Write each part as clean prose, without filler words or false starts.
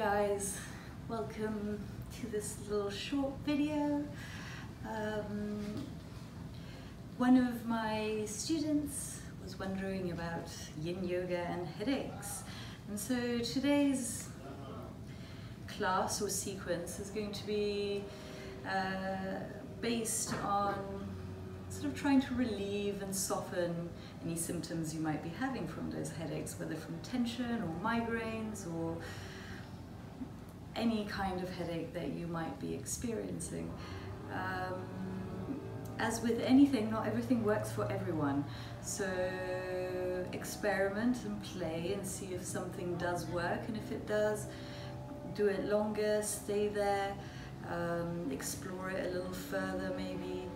guys, welcome to this little short video. One of my students was wondering about Yin Yoga and headaches, and so today's class or sequence is going to be based on sort of trying to relieve and soften any symptoms you might be having from those headaches, whether from tension or migraines or any kind of headache that you might be experiencing. As with anything, not everything works for everyone. So experiment and play and see if something does work, and if it does, do it longer, stay there, explore it a little further maybe.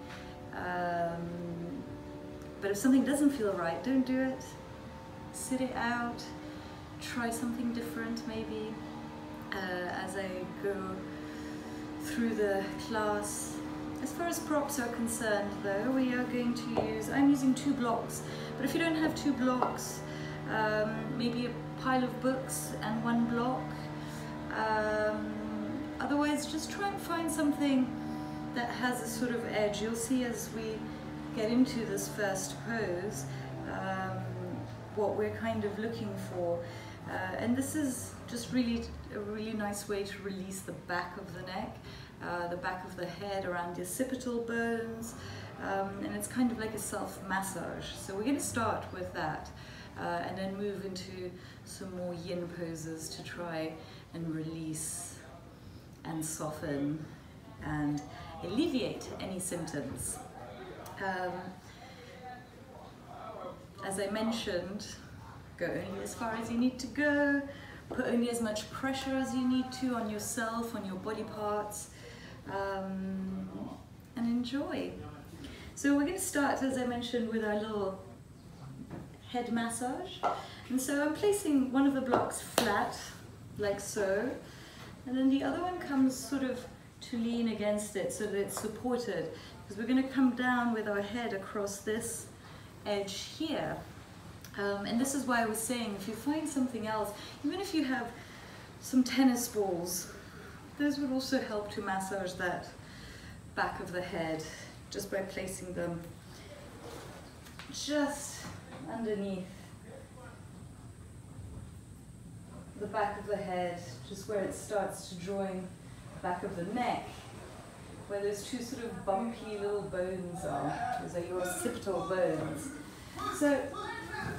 But if something doesn't feel right, don't do it. Sit it out, try something different maybe. As I go through the class. As far as props are concerned though, we are going to use, I'm using 2 blocks, but if you don't have 2 blocks, maybe a pile of books and 1 block. Otherwise, just try and find something that has a sort of edge. You'll see as we get into this first pose what we're kind of looking for. And this is just really a really nice way to release the back of the neck, the back of the head around the occipital bones, and it's kind of like a self-massage. So we're going to start with that and then move into some more yin poses to try and release and soften and alleviate any symptoms. As I mentioned, go only as far as you need to go, put only as much pressure as you need to on yourself, on your body parts, and enjoy. So we're going to start, as I mentioned, with our little head massage. And so I'm placing one of the blocks flat, like so, and then the other one comes sort of to lean against it so that it's supported, because we're going to come down with our head across this edge here. And this is why I was saying, if you find something else, even if you have some tennis balls, those would also help to massage that back of the head, just by placing them just underneath the back of the head, just where it starts to join the back of the neck, where those 2 sort of bumpy little bones are. Those are your occipital bones. So,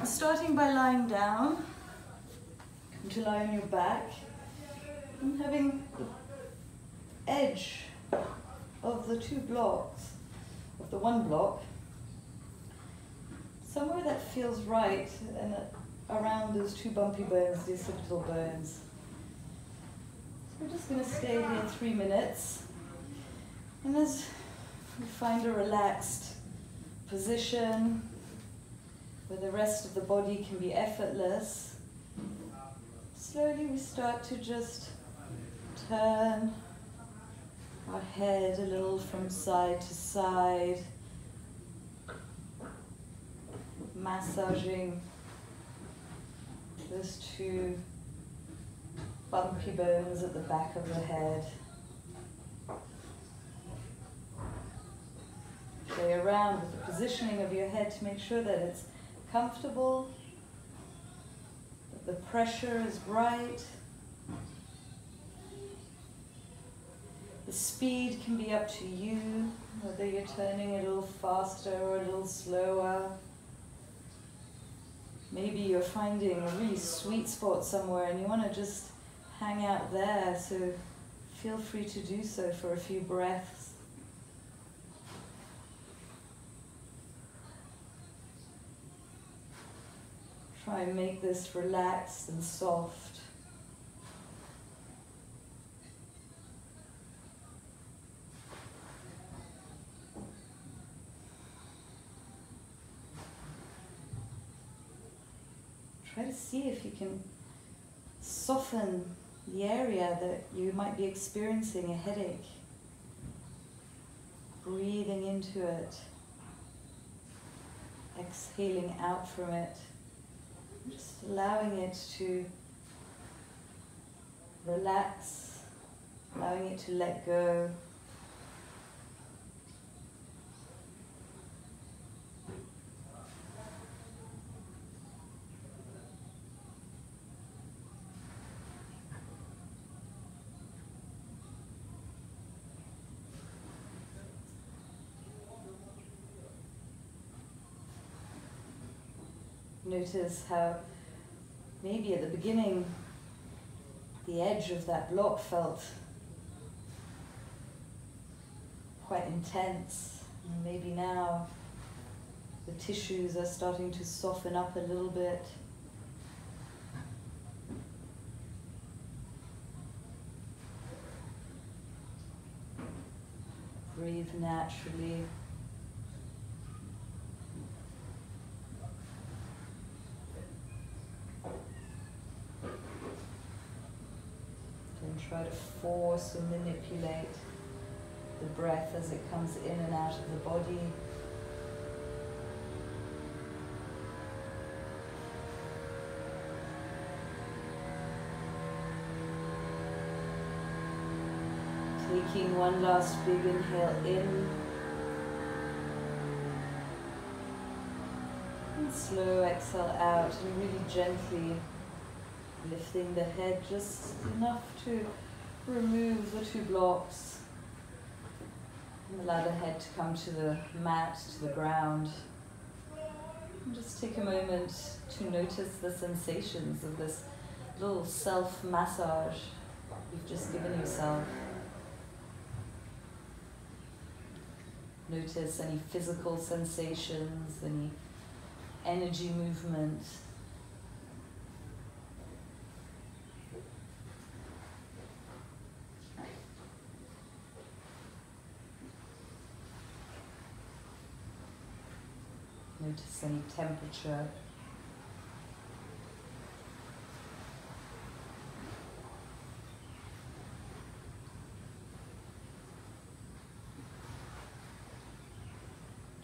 starting by lying down, to lie on your back, and having the edge of the 2 blocks, of the 1 block, somewhere that feels right, and around those 2 bumpy bones, the occipital bones. So we're just going to stay here 3 minutes, and as we find a relaxed position, where the rest of the body can be effortless, slowly we start to just turn our head a little from side to side, massaging those 2 bumpy bones at the back of the head. Play around with the positioning of your head to make sure that it's comfortable, that the pressure is right. The speed can be up to you, whether you're turning a little faster or a little slower. Maybe you're finding a really sweet spot somewhere and you want to just hang out there, so feel free to do so for a few breaths. Try and make this relaxed and soft. Try to see if you can soften the area that you might be experiencing a headache. Breathing into it, exhaling out from it. Just allowing it to Relax, allowing it to let go. Notice how maybe at the beginning the edge of that block felt quite intense. And maybe now the tissues are starting to soften up a little bit. Breathe naturally. Try to force or manipulate the breath as it comes in and out of the body. Taking one last big inhale in. And slow exhale out, and really gently lifting the head just enough to remove the two blocks and allow the head to come to the mat, to the ground. And just take a moment to notice the sensations of this little self-massage you've just given yourself. Notice any physical sensations, any energy movement. Notice any temperature.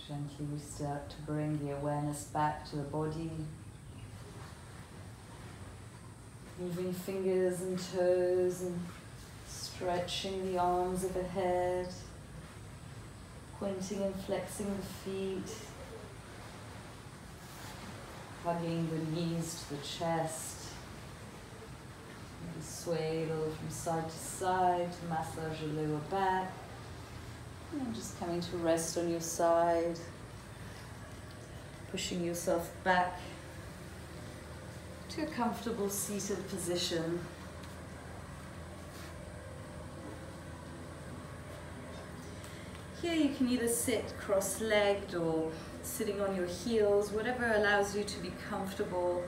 Gently we start to bring the awareness back to the body. Moving fingers and toes and stretching the arms overhead. Pointing and flexing the feet. Hugging the knees to the chest. Maybe sway a little from side to side to massage your lower back. And just coming to rest on your side. Pushing yourself back to a comfortable seated position. Here you can either sit cross-legged or sitting on your heels, whatever allows you to be comfortable.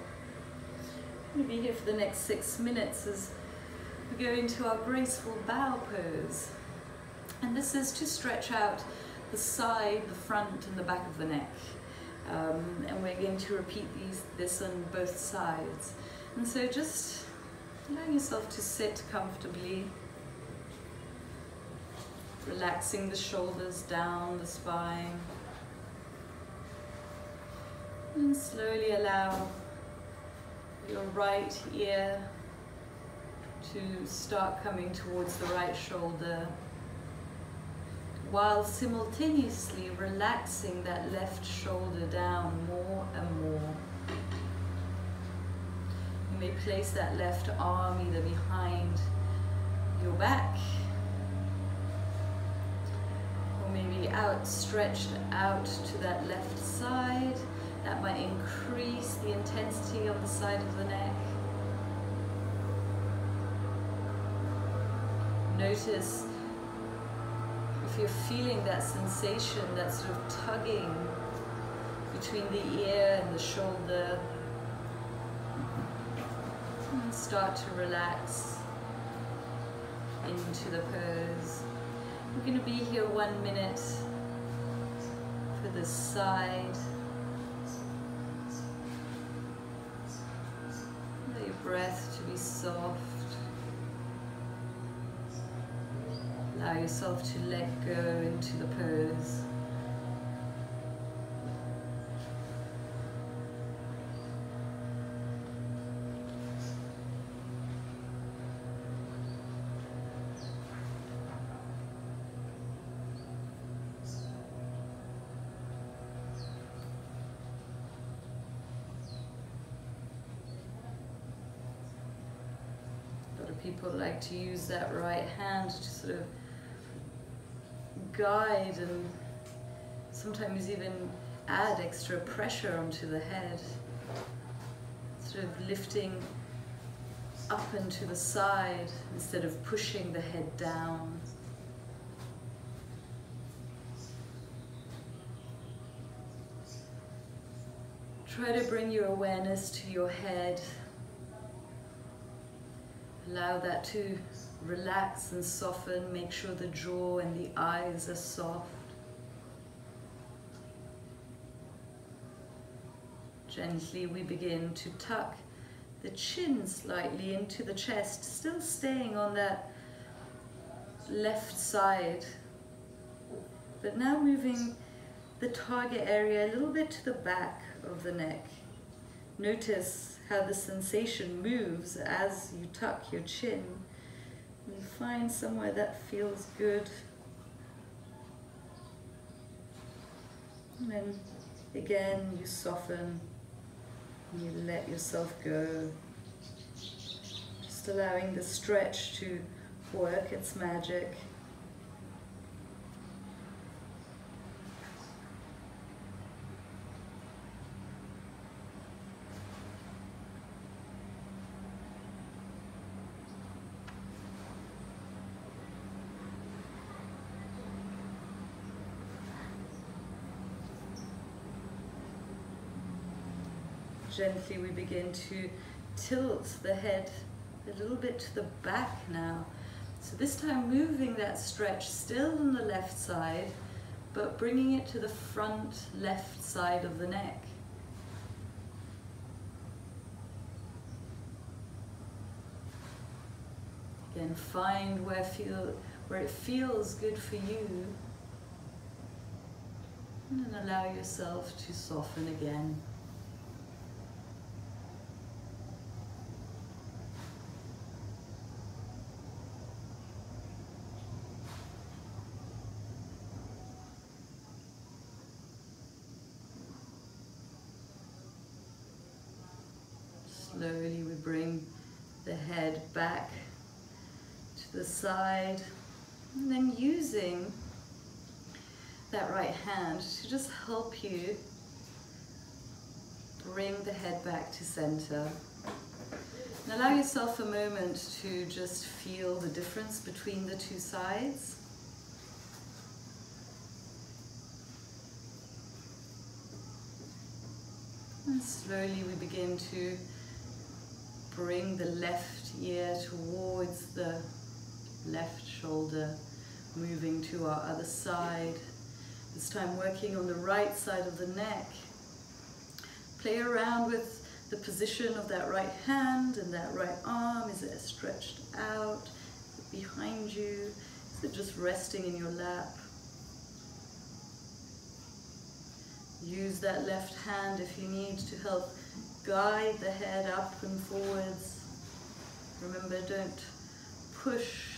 I'm going to be here for the next 6 minutes as we go into our graceful bow pose. And this is to stretch out the side, the front and the back of the neck. And we're going to repeat this on both sides. And so just allow yourself to sit comfortably. Relaxing the shoulders down the spine. And slowly allow your right ear to start coming towards the right shoulder, while simultaneously relaxing that left shoulder down more and more. You may place that left arm either behind your back, maybe outstretched out to that left side. That might increase the intensity on the side of the neck. Notice if you're feeling that sensation, that sort of tugging between the ear and the shoulder. And start to relax into the pose. We're going to be here 1 minute for this side. Allow your breath to be soft. Allow yourself to let go into the pose. people like to use that right hand to sort of guide and sometimes even add extra pressure onto the head, sort of lifting up and to the side instead of pushing the head down. Try to bring your awareness to your head. Allow that to relax and soften. Make sure the jaw and the eyes are soft. Gently we begin to tuck the chin slightly into the chest, still staying on that left side, but now moving the target area a little bit to the back of the neck. Notice how the sensation moves as you tuck your chin. You find somewhere that feels good. And then again you soften and you let yourself go. Just allowing the stretch to work its magic. Gently we begin to tilt the head a little bit to the back now. So this time moving that stretch still on the left side, but bringing it to the front left side of the neck. Again, find where it feels good for you, and then allow yourself to soften again. Slowly we bring the head back to the side, and then using that right hand to just help you bring the head back to center. And allow yourself a moment to just feel the difference between the two sides. And slowly we begin to bring the left ear towards the left shoulder, moving to our other side. This time working on the right side of the neck. Play around with the position of that right hand and that right arm. Is it stretched out? Is it behind you? Is it just resting in your lap? Use that left hand if you need to help guide the head up and forwards. Remember, don't push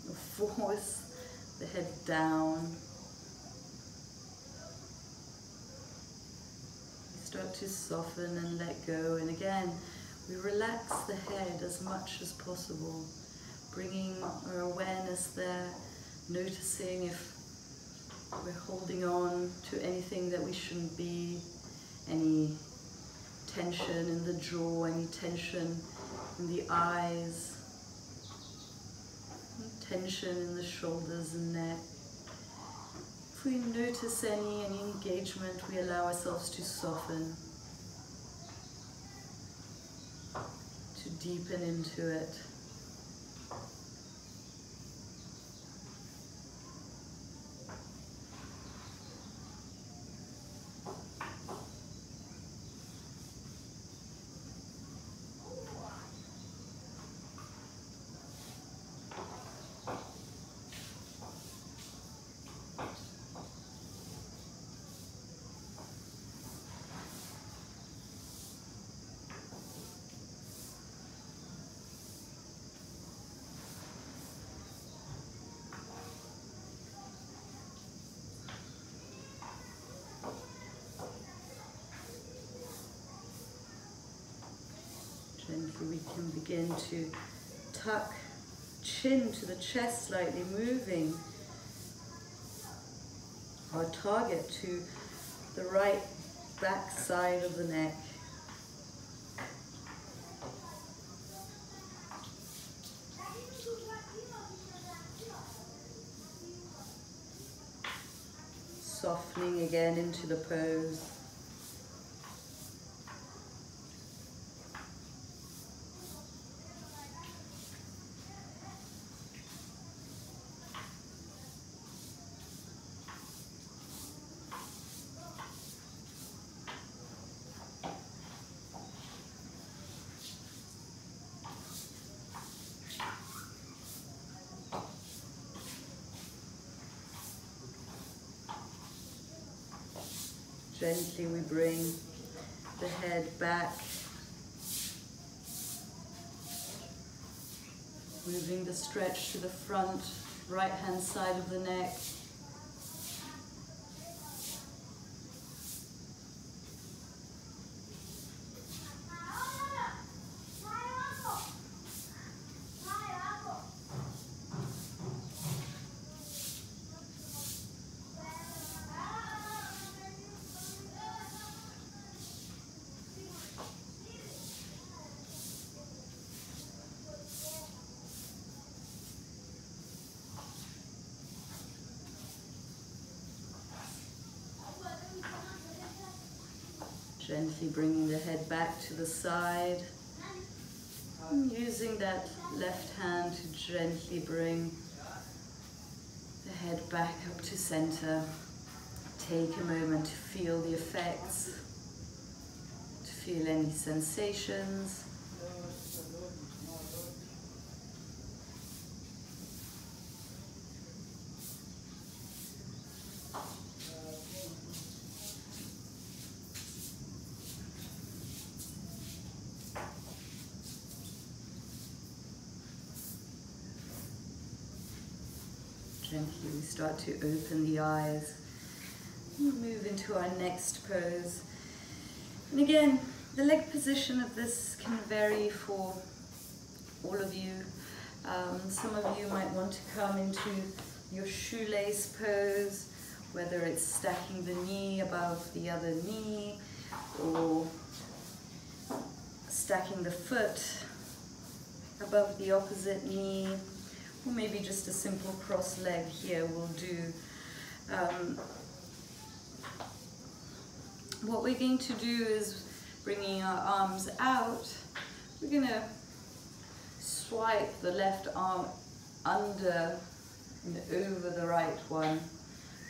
or force the head down. You start to soften and let go, and again, we relax the head as much as possible, bringing our awareness there, noticing if we're holding on to anything that we shouldn't be, any tension in the jaw, any tension in the eyes, tension in the shoulders and neck. If we notice any engagement, we allow ourselves to soften, to deepen into it. Gently we can begin to tuck chin to the chest slightly, moving our target to the right back side of the neck. Softening again into the pose. Gently we bring the head back, moving the stretch to the front, right hand side of the neck. Gently bringing the head back to the side, and using that left hand to gently bring the head back up to center. Take a moment to feel the effects, to feel any sensations. Gently we start to open the eyes and move into our next pose. And again, the leg position of this can vary for all of you. Some of you might want to come into your shoelace pose, whether it's stacking the knee above the other knee or stacking the foot above the opposite knee. Or maybe just a simple cross leg here will do. What we're going to do is bringing our arms out. We're going to swipe the left arm under and over the right one,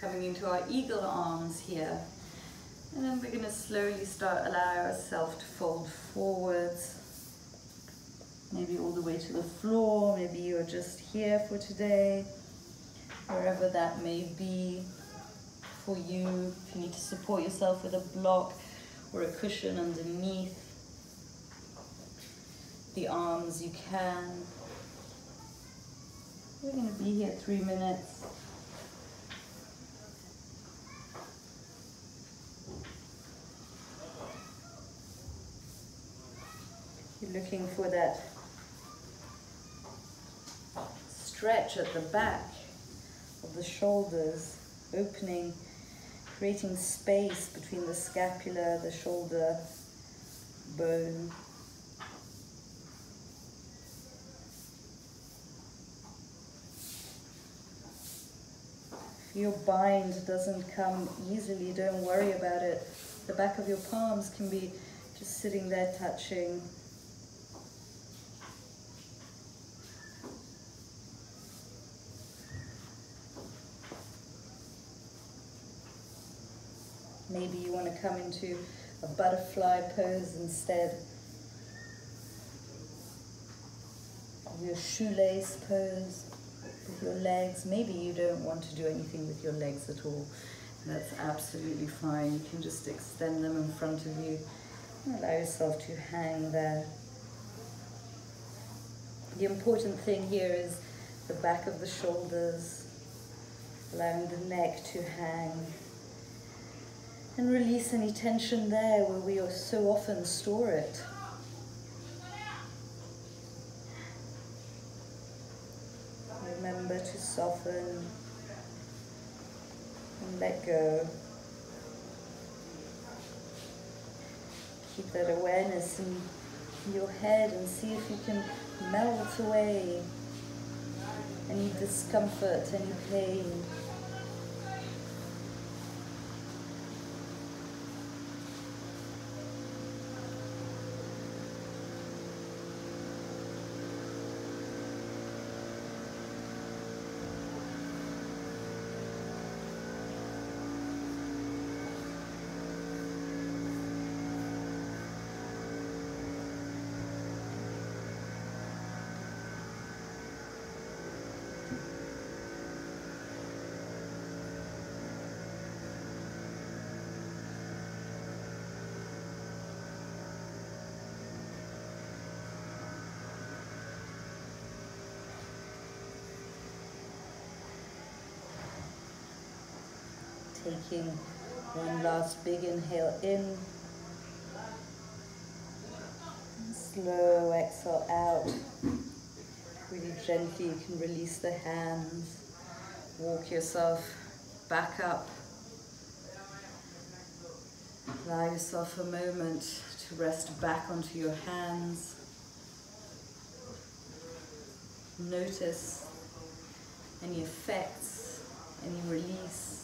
coming into our eagle arms here. And then we're going to slowly start allowing ourselves to fold forwards. Maybe all the way to the floor, maybe you're just here for today, wherever that may be for you. If you need to support yourself with a block or a cushion underneath the arms, you can. We're going to be here 3 minutes. You're looking for that stretch at the back of the shoulders, opening, creating space between the scapula, the shoulder bone. If your bind doesn't come easily, don't worry about it. The back of your palms can be just sitting there touching. Maybe you want to come into a butterfly pose instead of your shoelace pose with your legs. Maybe you don't want to do anything with your legs at all. That's absolutely fine. You can just extend them in front of you and allow yourself to hang there. The important thing here is the back of the shoulders, allowing the neck to hang. And release any tension there where we so often store it. remember to soften and let go. Keep that awareness in your head and see if you can melt away any discomfort, any pain. Taking one last big inhale in, and slow exhale out. Really gently you can release the hands, walk yourself back up. Allow yourself a moment to rest back onto your hands. Notice any effects, any release.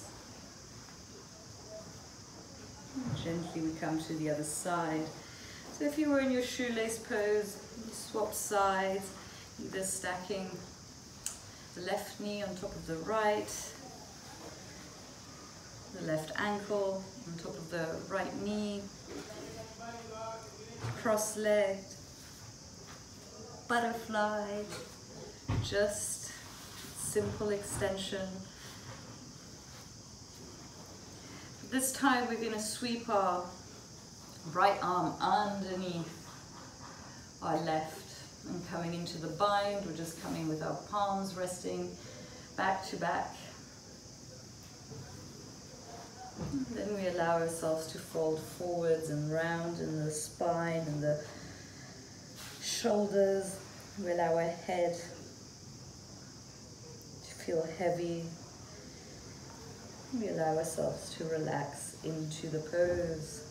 Gently we come to the other side. So if you were in your shoelace pose, you swap sides, either stacking the left knee on top of the right, the left ankle on top of the right knee, cross-legged, butterfly, just simple extension. This time we're going to sweep our right arm underneath our left and coming into the bind. We're just coming with our palms resting back to back. Then we allow ourselves to fold forwards and round in the spine and the shoulders. We allow our head to feel heavy. We allow ourselves to relax into the pose.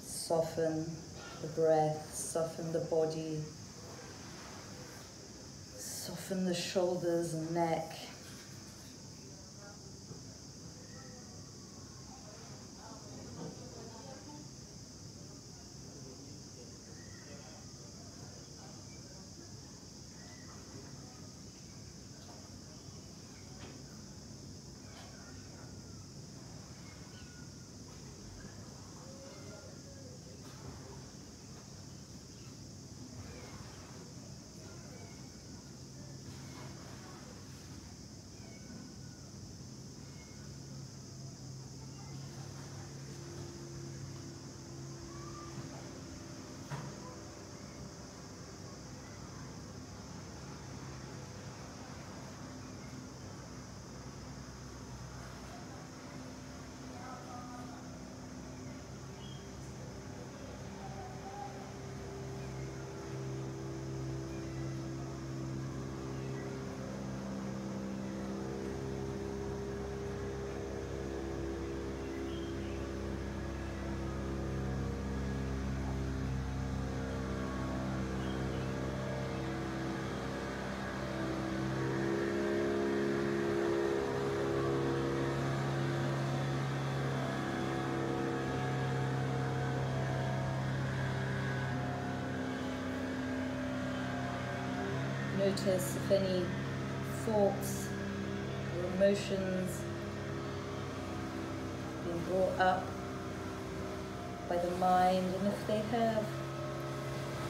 Soften the breath, soften the body, soften the shoulders and neck. Notice if any thoughts or emotions being brought up by the mind, and if they have,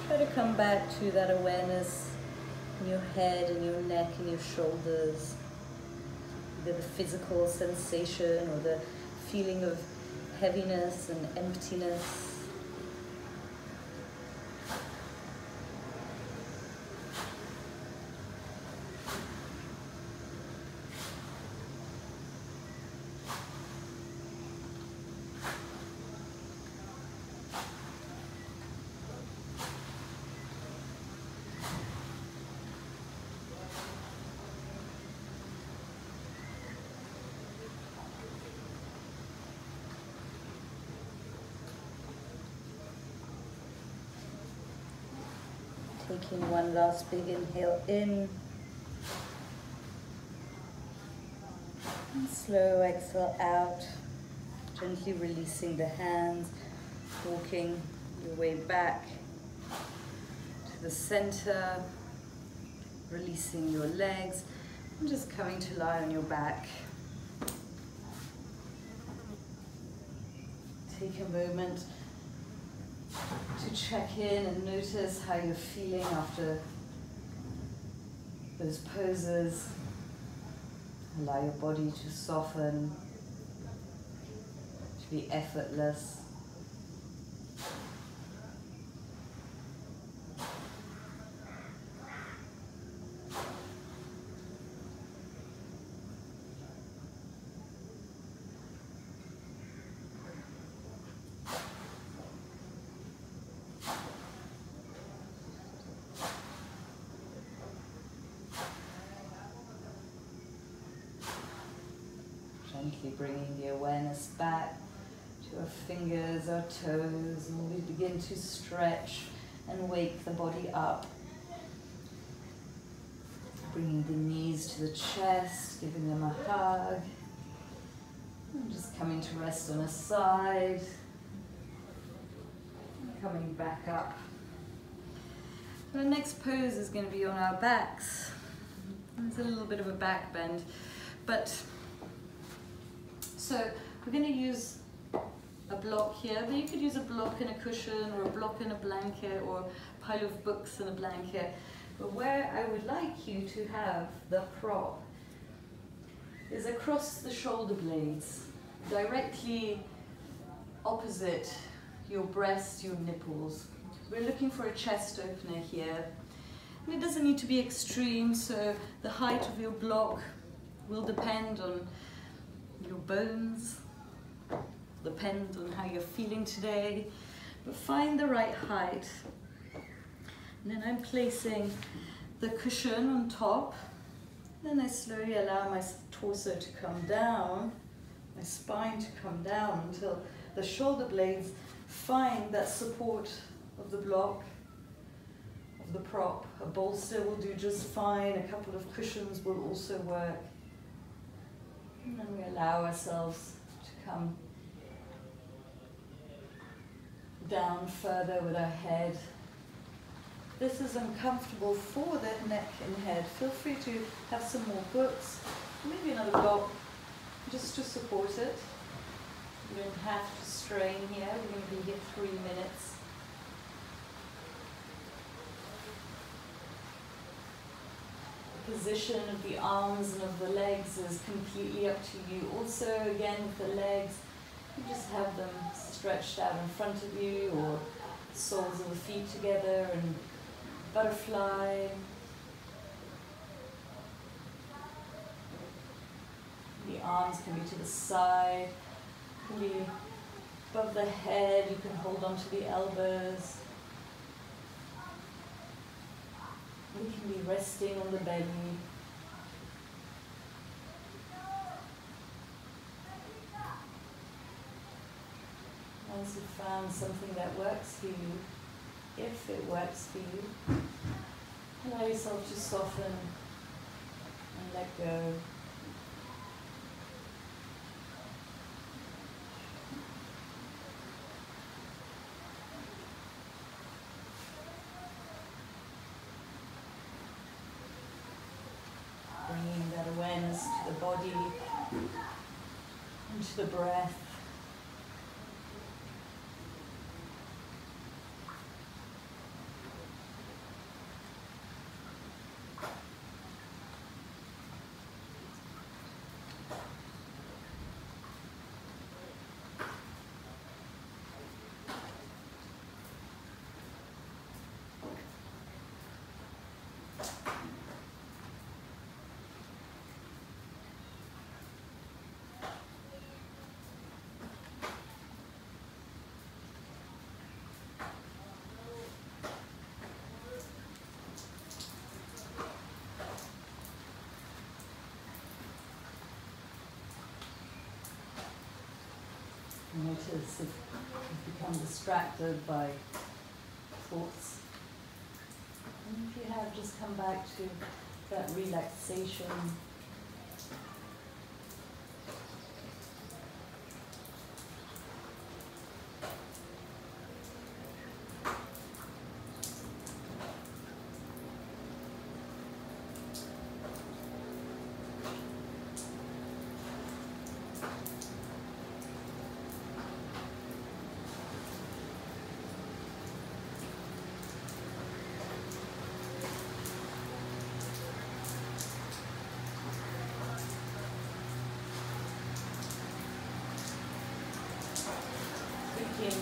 try to come back to that awareness in your head and your neck and your shoulders, either the physical sensation or the feeling of heaviness and emptiness. Taking one last big inhale in. And slow exhale out. Gently releasing the hands. Walking your way back to the center. Releasing your legs. And just coming to lie on your back. Take a moment to check in and notice how you're feeling after those poses. Allow your body to soften, to be effortless. Gently bringing the awareness back to our fingers, our toes, and we begin to stretch and wake the body up. Bringing the knees to the chest, giving them a hug. And just coming to rest on a side. And coming back up. The next pose is going to be on our backs. There's a little bit of a back bend, but so we're going to use a block here, but you could use a block and a cushion, or a block and a blanket, or a pile of books and a blanket. But where I would like you to have the prop is across the shoulder blades, directly opposite your breast, your nipples. We're looking for a chest opener here. And it doesn't need to be extreme, so the height of your block will depend on your bones, depend on how you're feeling today, but find the right height. And then I'm placing the cushion on top. Then I slowly allow my torso to come down, my spine to come down until the shoulder blades find that support of the block, of the prop. A bolster will do just fine, a couple of cushions will also work. And then we allow ourselves to come down further with our head. This is uncomfortable for the neck and head. Feel free to have some more books, maybe another block, just to support it. You don't have to strain here. We're going to be here 3 minutes. Position of the arms and of the legs is completely up to you. Also, again, with the legs, you just have them stretched out in front of you, or soles of the feet together, and butterfly. The arms can be to the side, can be above the head. You can hold on to the elbows. We can be resting on the belly. Once you've found something that works for you, if it works for you, allow yourself to soften and let go. Bringing that awareness to the body and to the breath. Notice if you become distracted by thoughts And if you have, just come back to that relaxation.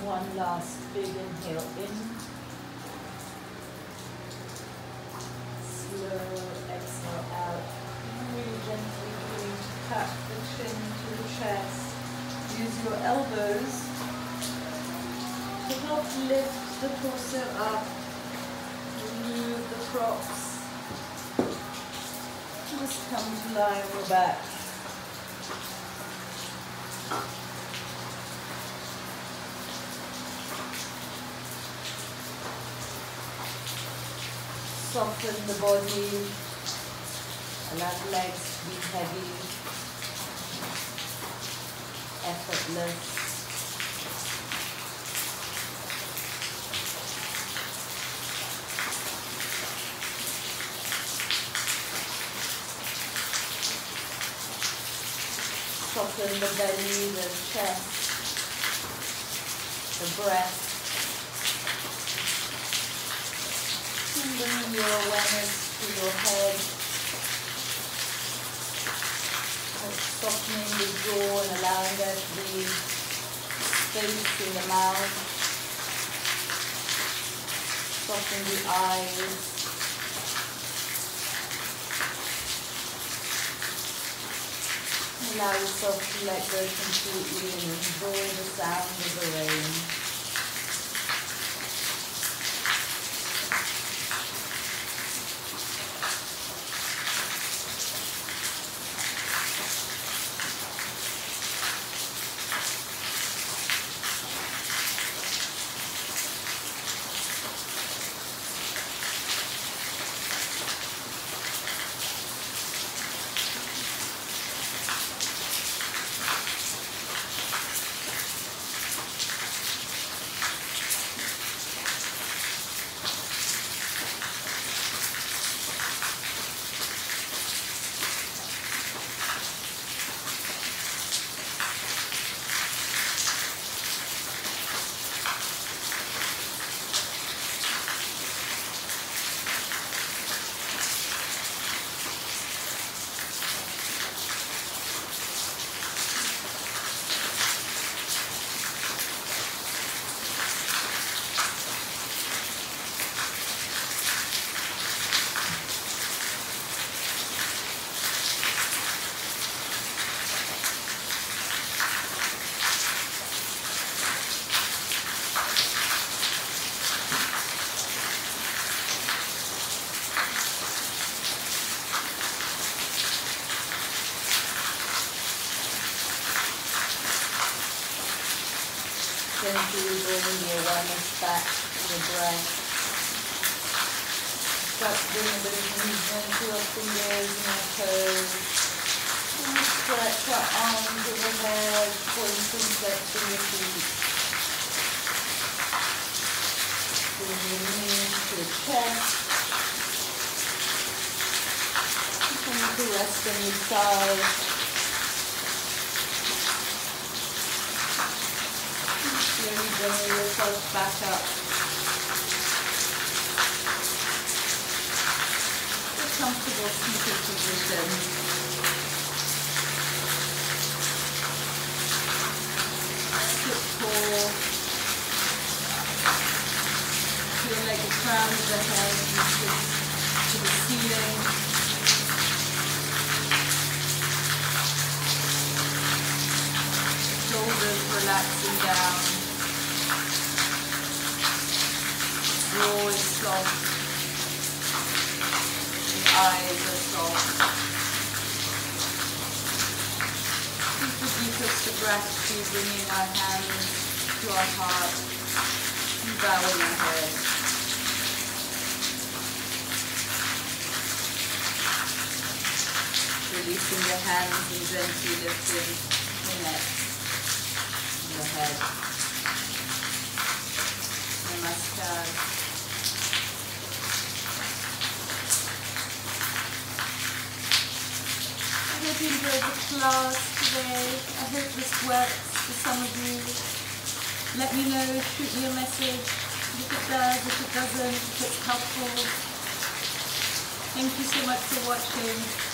One last big inhale in. Slow exhale out. Really gently begin to tap the chin to the chest. Use your elbows to help lift the torso up. Remove the props. Just come to lie on your back. Soften the body, allow the legs to be heavy, effortless. Soften the belly, the chest, the breath. Bring your awareness to your head, softening the jaw and allowing there to be space in the mouth. Soften the eyes. Allow yourself to let go completely and enjoy the sound of the rain. Gently bring the awareness back to the breath. Start to bring a bit of movement to your fingers and your toes. And stretch your arms overhead, pointing, flexing your feet. Bring your knees to the chest. Continue to rest on your side. Slowly bring yourself back up. A comfortable seated position. Sit tall. Feel like the crown of the head reaches to the ceiling. Shoulders relaxing down. Jaw is soft. The eyes are soft. With the deepest of gratitude, bringing our hands to our heart and bowing our head. releasing your hands and gently lifting your neck and your head. Namaskar. I hope you enjoyed the class today. I hope this works for some of you. Let me know, shoot me a message if it does, if it doesn't, if it's helpful. Thank you so much for watching.